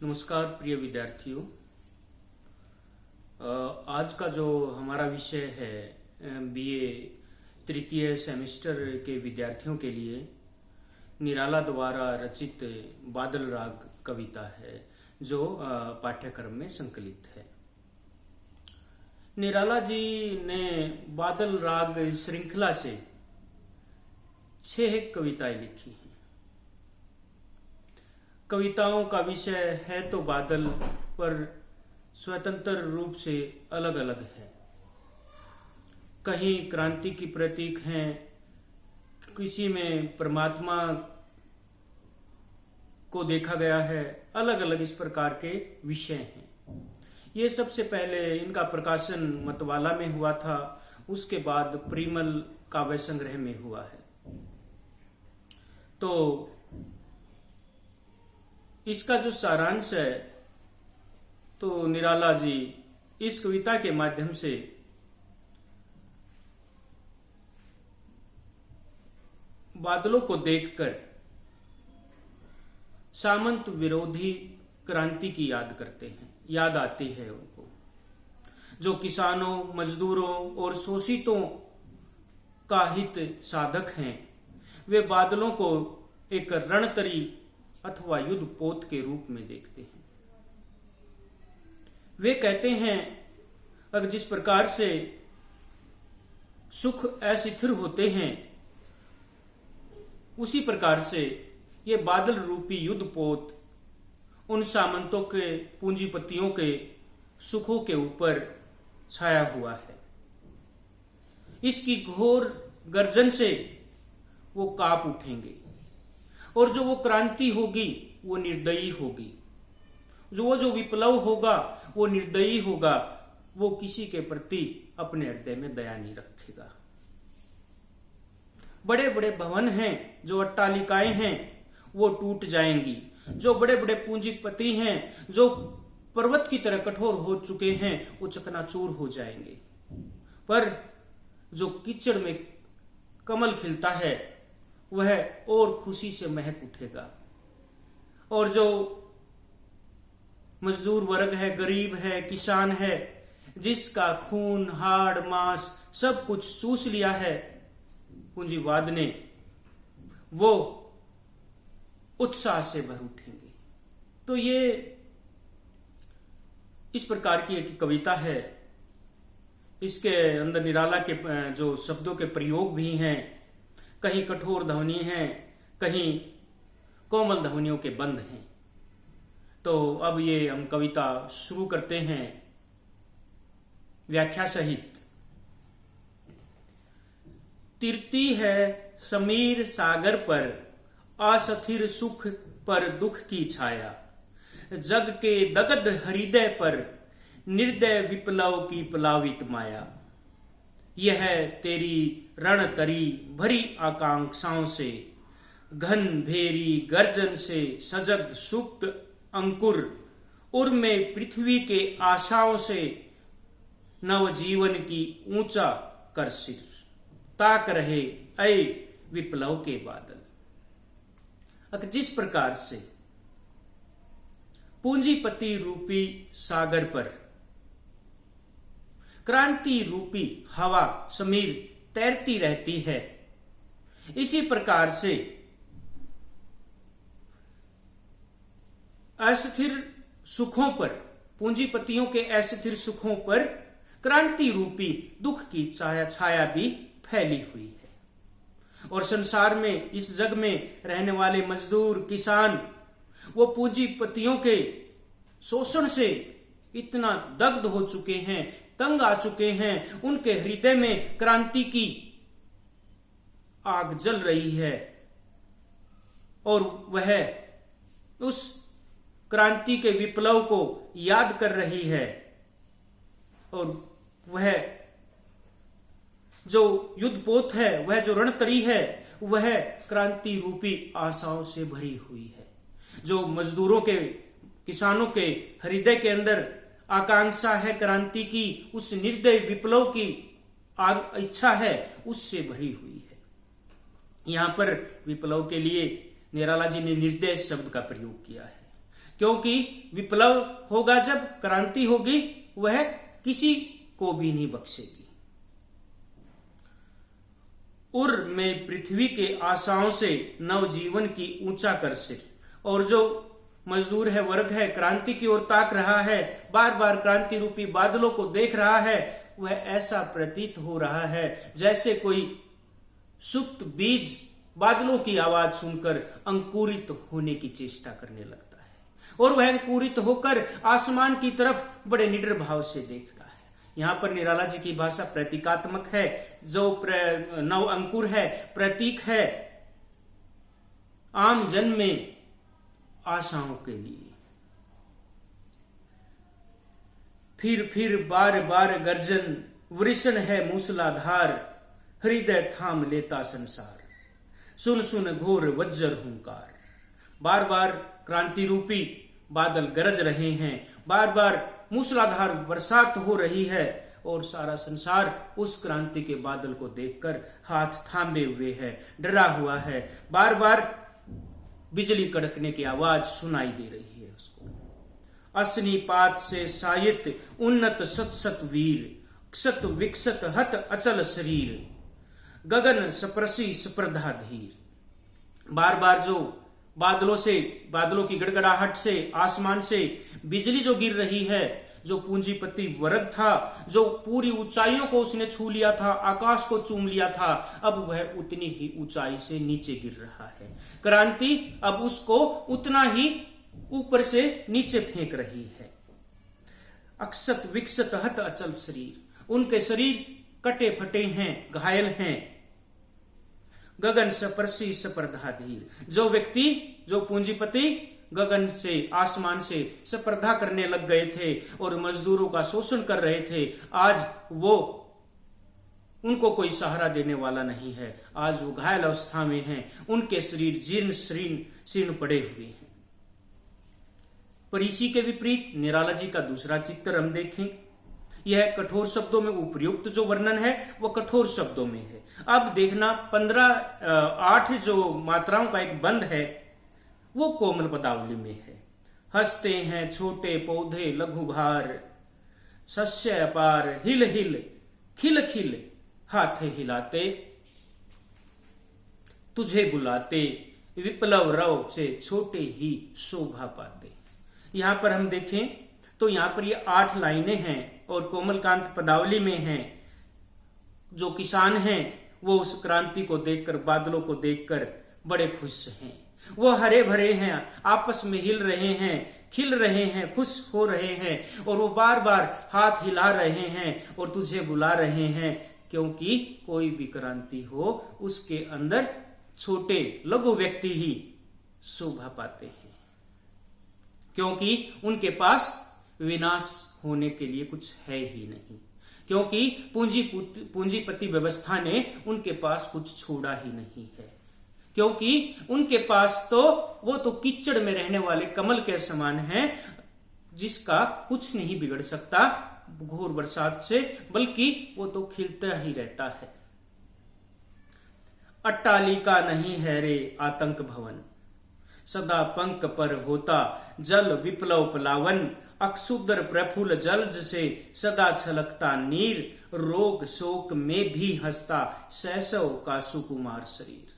नमस्कार प्रिय विद्यार्थियों। आज का जो हमारा विषय है बीए तृतीय सेमेस्टर के विद्यार्थियों के लिए निराला द्वारा रचित बादल राग कविता है जो पाठ्यक्रम में संकलित है। निराला जी ने बादल राग श्रृंखला से 6 कविताएं लिखी हैं। कविताओं का विषय है तो बादल, पर स्वतंत्र रूप से अलग अलग है। कहीं क्रांति की प्रतीक हैं, किसी में परमात्मा को देखा गया है। अलग अलग इस प्रकार के विषय हैं। ये सबसे पहले इनका प्रकाशन मतवाला में हुआ था, उसके बाद परिमल काव्य संग्रह में हुआ है। तो इसका जो सारांश है, तो निराला जी इस कविता के माध्यम से बादलों को देखकर सामंत विरोधी क्रांति की याद करते हैं, याद आती है उनको। जो किसानों, मजदूरों और शोषितों का हित साधक हैं, वे बादलों को एक रणतरी अथवा युद्ध पोत के रूप में देखते हैं। वे कहते हैं, अगर जिस प्रकार से सुख अस्थिर होते हैं, उसी प्रकार से ये बादल रूपी युद्ध पोत उन सामंतों के, पूंजीपतियों के सुखों के ऊपर छाया हुआ है। इसकी घोर गर्जन से वो कांप उठेंगे और जो वो क्रांति होगी वो निर्दयी होगी। जो विप्लव होगा वो निर्दयी होगा। वो किसी के प्रति अपने हृदय में दया नहीं रखेगा। बड़े बड़े भवन हैं, जो अट्टालिकाएं हैं, वो टूट जाएंगी। जो बड़े बड़े पूंजीपति हैं, जो पर्वत की तरह कठोर हो चुके हैं, वो चकनाचूर हो जाएंगे। पर जो कीचड़ में कमल खिलता है, वह और खुशी से महक उठेगा। और जो मजदूर वर्ग है, गरीब है, किसान है, जिसका खून, हाड़, मांस सब कुछ चूस लिया है पूंजीवाद ने, वो उत्साह से भर उठेंगे। तो ये इस प्रकार की एक कविता है। इसके अंदर निराला के जो शब्दों के प्रयोग भी हैं, कहीं कठोर ध्वनि हैं, कहीं कोमल ध्वनियों के बंध हैं। तो अब ये हम कविता शुरू करते हैं व्याख्या सहित। तिरती है समीर सागर पर, अस्थिर सुख पर दुख की छाया। जग के दगध हृदय पर, निर्दय विप्लव की प्लावित माया। यह तेरी रणतरी भरी आकांक्षाओं से, घन भेरी गर्जन से सजग सुप्त अंकुर, उर्मे पृथ्वी के आशाओं से, नवजीवन की ऊंचा कर सिर। ताक रहे ऐ विप्लव के बादल। अगर जिस प्रकार से पूंजीपति रूपी सागर पर क्रांति रूपी हवा समीर तैरती रहती है, इसी प्रकार से अस्थिर सुखों पर, पूंजीपतियों के अस्थिर सुखों पर क्रांति रूपी दुख की छाया भी फैली हुई है। और संसार में, इस जग में रहने वाले मजदूर, किसान, वो पूंजीपतियों के शोषण से इतना दग्ध हो चुके हैं, तंग आ चुके हैं। उनके हृदय में क्रांति की आग जल रही है और वह उस क्रांति के विप्लव को याद कर रही है। और वह जो युद्धपोत है, वह जो रणतरी है, वह क्रांति रूपी आशाओं से भरी हुई है। जो मजदूरों के, किसानों के हृदय के अंदर आकांक्षा है क्रांति की, उस निर्दय विप्लव की इच्छा है, उससे भरी हुई है। यहां पर विप्लव के लिए निराला जी ने निर्दय शब्द का प्रयोग किया है, क्योंकि विप्लव होगा जब, क्रांति होगी, वह किसी को भी नहीं बख्शेगी। उर में पृथ्वी के आशाओं से नवजीवन की ऊंचा कर सिर। और जो मजदूर है, वर्ग है, क्रांति की ओर ताक रहा है, बार बार क्रांति रूपी बादलों को देख रहा है, वह ऐसा प्रतीत हो रहा है जैसे कोई सुप्त बीज बादलों की आवाज सुनकर अंकुरित होने की चेष्टा करने लगता है और वह अंकुरित होकर आसमान की तरफ बड़े निडर भाव से देखता है। यहाँ पर निराला जी की भाषा प्रतीकात्मक है। जो नव अंकुर है, प्रतीक है आम जन में आशाओं के लिए। फिर बार बार गर्जन, वृषण है मूसलाधार, हृदय थाम लेता संसार, सुन सुन घोर वज्र हुंकार। बार बार क्रांति रूपी बादल गरज रहे हैं, बार बार मूसलाधार बरसात हो रही है और सारा संसार उस क्रांति के बादल को देखकर हाथ थामे हुए है, डरा हुआ है। बार बार बिजली कड़कने की आवाज सुनाई दे रही है उसको। असनी पात से सायित उन्नत सत वीर, क्षत विक्षत हत अचल शरीर, गगन सप्रसी स्पर्धा धीर। बार बार जो बादलों से, बादलों की गड़गड़ाहट से, आसमान से बिजली जो गिर रही है, जो पूंजीपति वर्ग था, जो पूरी ऊंचाइयों को उसने छू लिया था, आकाश को चूम लिया था, अब वह उतनी ही ऊंचाई से नीचे गिर रहा है। क्रांति अब उसको उतना ही ऊपर से नीचे फेंक रही है। अक्षत विक्षत हत अचल शरीर, उनके शरीर कटे फटे हैं, घायल हैं। गगन सपरसी स्पर्धा धीर, जो व्यक्ति, जो पूंजीपति गगन से, आसमान से स्पर्धा करने लग गए थे और मजदूरों का शोषण कर रहे थे, आज वो, उनको कोई सहारा देने वाला नहीं है। आज वो घायल अवस्था में हैं, उनके शरीर जीर्ण शीर्ण पड़े हुए हैं। पर इसी के विपरीत निराला जी का दूसरा चित्र हम देखें। यह कठोर शब्दों में उपयुक्त जो वर्णन है वो कठोर शब्दों में है। अब देखना 8 जो मात्राओं का एक बंद है वो कोमल पदावली में है। हंसते हैं छोटे पौधे लघु भार, शस्य अपार हिल हिल खिल खिल, हाथे हिलाते तुझे बुलाते, विप्लव रव से छोटे ही शोभा पाते। यहां पर हम देखें तो यहां पर ये 8 लाइनें हैं और कोमलकांत पदावली में हैं। जो किसान हैं वो उस क्रांति को देखकर, बादलों को देखकर बड़े खुश हैं। वो हरे भरे हैं, आपस में हिल रहे हैं, खिल रहे हैं, खुश हो रहे हैं और वो बार बार हाथ हिला रहे हैं और तुझे बुला रहे हैं, क्योंकि कोई भी क्रांति हो उसके अंदर छोटे लघु व्यक्ति ही शोभा पाते हैं, क्योंकि उनके पास विनाश होने के लिए कुछ है ही नहीं, क्योंकि पूंजीपति व्यवस्था ने उनके पास कुछ छोड़ा ही नहीं है, क्योंकि उनके पास तो वो तो कीचड़ में रहने वाले कमल के समान हैं, जिसका कुछ नहीं बिगड़ सकता घोर बरसात से, बल्कि वो तो खिलता ही रहता है। अट्टालिका नहीं है रे आतंक भवन, सदा पंख पर होता जल विप्लव प्लावन, अक्षुद्र प्रफुल्ल जलज से सदा छलकता नीर, रोग शोक में भी हंसता शैशव का सुकुमार शरीर।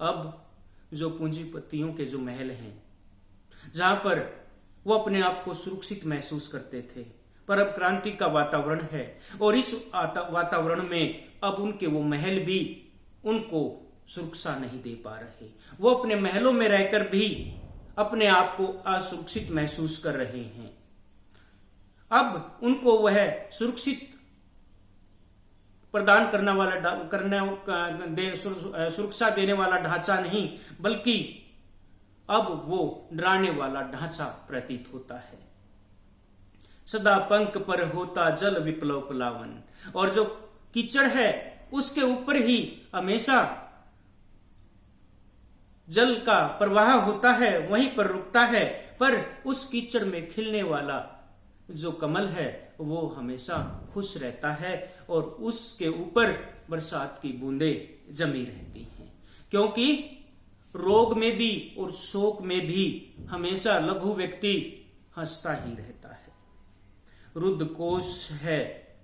अब जो पूंजीपतियों के जो महल हैं, जहां पर वो अपने आप को सुरक्षित महसूस करते थे, पर अब क्रांति का वातावरण है और इस वातावरण में अब उनके वो महल भी उनको सुरक्षा नहीं दे पा रहे। वो अपने महलों में रहकर भी अपने आप को असुरक्षित महसूस कर रहे हैं। अब उनको वह सुरक्षित प्रदान करने वाला सुरक्षा देने वाला ढांचा नहीं, बल्कि अब वो डराने वाला ढांचा प्रतीत होता है। सदा पंख पर होता जल विप्लव प्लावन, और जो कीचड़ है उसके ऊपर ही हमेशा जल का प्रवाह होता है, वहीं पर रुकता है, पर उस कीचड़ में खिलने वाला जो कमल है वो हमेशा खुश रहता है और उसके ऊपर बरसात की बूंदें जमी रहती हैं, क्योंकि रोग में भी और शोक में भी हमेशा लघु व्यक्ति हंसता ही रहता है। रुद्ध कोश है,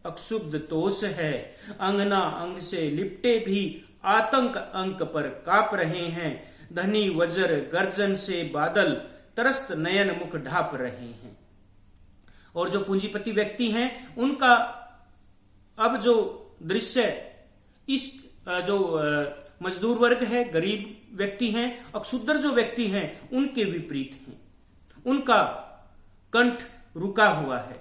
अक्षुब्ध तोष है, अंगना अंग से लिपटे भी आतंक अंक पर काप रहे हैं। धनी वज्र गर्जन से बादल तरस्त नयन मुख ढाप रहे हैं। और जो पूंजीपति व्यक्ति हैं उनका अब जो दृश्य इस जो मजदूर वर्ग है, गरीब व्यक्ति हैं, अक्षुद्र जो व्यक्ति हैं उनके विपरीत हैं। उनका कंठ रुका हुआ है।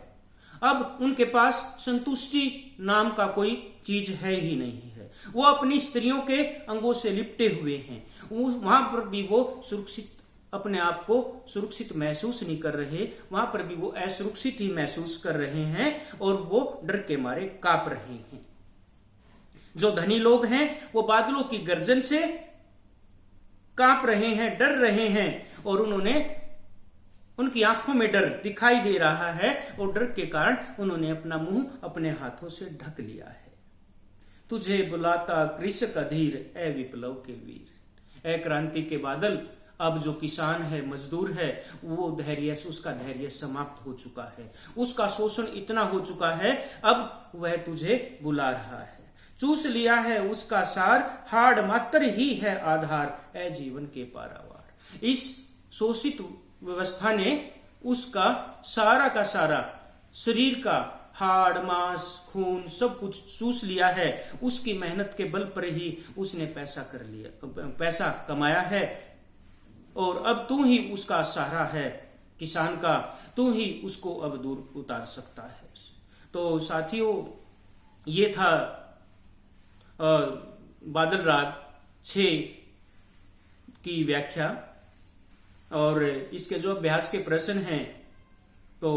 अब उनके पास संतुष्टि नाम का कोई चीज है ही नहीं है। वो अपनी स्त्रियों के अंगों से लिपटे हुए हैं। वहां पर भी वो सुरक्षित, अपने आप को सुरक्षित महसूस नहीं कर रहे, वहां पर भी वो असुरक्षित ही महसूस कर रहे हैं और वो डर के मारे कांप रहे हैं। जो धनी लोग हैं वो बादलों की गर्जन से कांप रहे हैं, डर रहे हैं और उनकी आंखों में डर दिखाई दे रहा है और डर के कारण उन्होंने अपना मुंह अपने हाथों से ढक लिया है। तुझे बुलाता कृषक अधीर, ए विप्लव के वीर। ए क्रांति के बादल, अब जो किसान है, मजदूर है, वो उसका धैर्य समाप्त हो चुका है। उसका शोषण इतना हो चुका है, अब वह तुझे बुला रहा है। चूस लिया है उसका सार, हाड़ मात्र ही है आधार, ए जीवन के पारावार। इस शोषित व्यवस्था ने उसका सारा का सारा शरीर का हाड़, मांस, खून सब कुछ चूस लिया है। उसकी मेहनत के बल पर ही उसने पैसा कमाया है और अब तू ही उसका सहारा है किसान का, तू ही उसको अब दूर उतार सकता है। तो साथियों, ये था बादल राग 6 की व्याख्या और इसके जो अभ्यास के प्रश्न हैं, तो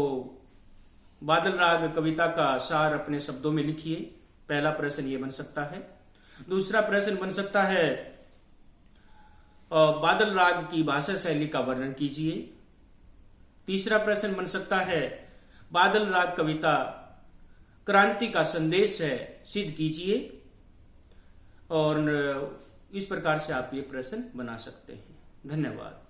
बादल राग कविता का सार अपने शब्दों में लिखिए। पहला प्रश्न ये बन सकता है। दूसरा प्रश्न बन सकता है बादल राग की भाषा शैली का वर्णन कीजिए। तीसरा प्रश्न बन सकता है बादल राग कविता क्रांति का संदेश है, सिद्ध कीजिए। और इस प्रकार से आप ये प्रश्न बना सकते हैं। धन्यवाद।